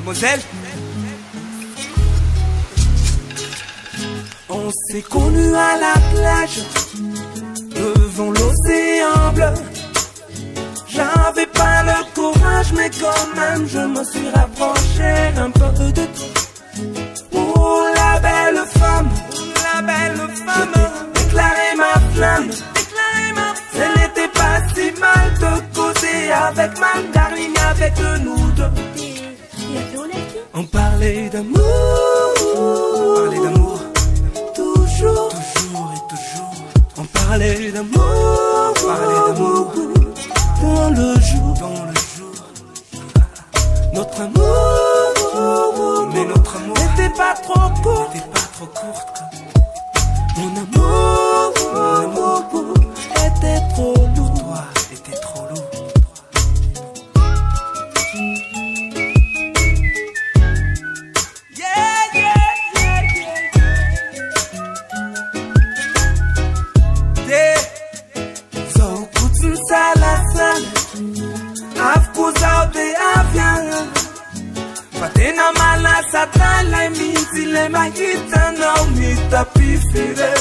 Mademoiselle, on s'est connus à la plage, devant l'océan bleu. J'avais pas le courage, mais quand même je me suis rapproché un peu de toi. Pour la belle femme, je t'ai déclaré ma flamme. Ce n'était pas si mal de causer avec Mandarine, avec nous deux. On parlait d'amour, toujours, toujours et toujours. On parlait d'amour, dans le jour, notre amour, mais notre amour n'était pas trop court, Mon amour était trop lourd, toi, était trop lourd. Fatena mala satala minti le magita no mita pifire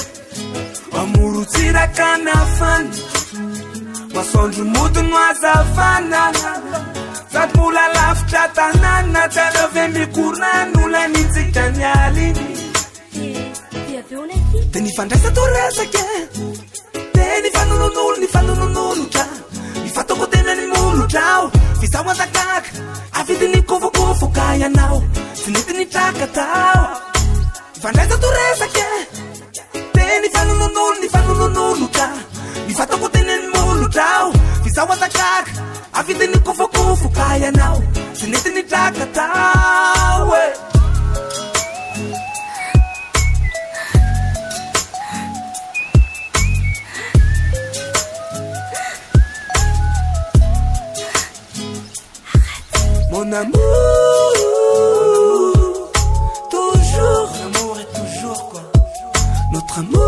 Amuru tira kana fan Masonju mutu nwazafana Zat mula laf chatanana Talove mikuna nula niti kanyalini Teni fandesa toresa ke Teni fanununulu cha Ifatoko tena ni mulu chao Fisa watakak Avidi ni kufu kaya nao Siniti ni chaka tao Fandesa toresa ke Teni fanununulu cha Ifatoko tena ni mulu chao Fisa watakak Avidi ni kufu kaya nao Siniti ni chaka tao Mon amour, toujours. L'amour est toujours quoi. Notre amour,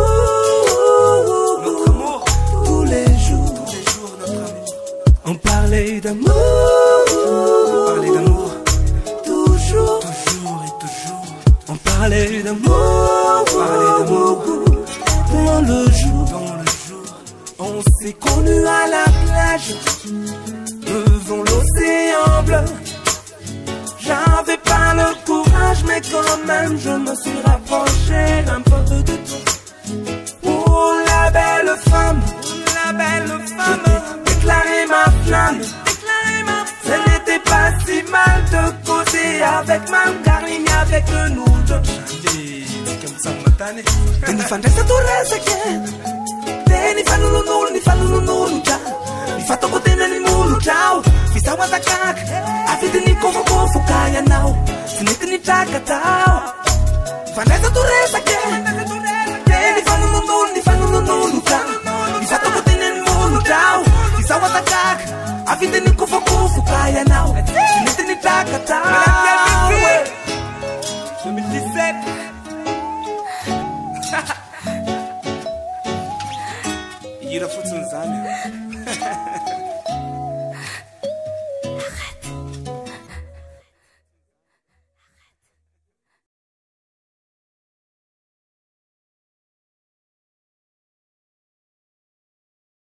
tous les jours, notre amour. On parlait d'amour, toujours, toujours et toujours. On parlait d'amour, dans le jour, On s'est connus à la plage, devant l'océan bleu. J'avais pas le courage, mais quand même je me suis rapproché un peu de toi. Pour la belle femme, je t'ai déclaré ma flamme. Ce n'était pas si mal de causer avec Mandarine, avec nous deux. Teni fandesa toresa ke Teni fanununulu cha Ifatoko tena ni mulu chao Fisa watakak Avidi ni kufu kaya nao Siniti ni chaka tao Fandesa toresa ke Teni fanununulu cha Ifatoko tena ni mulu chao Fisa watakak Avidi ni kufu kaya nao Siniti ni chaka tao 2017 Jeder 14 Sahne.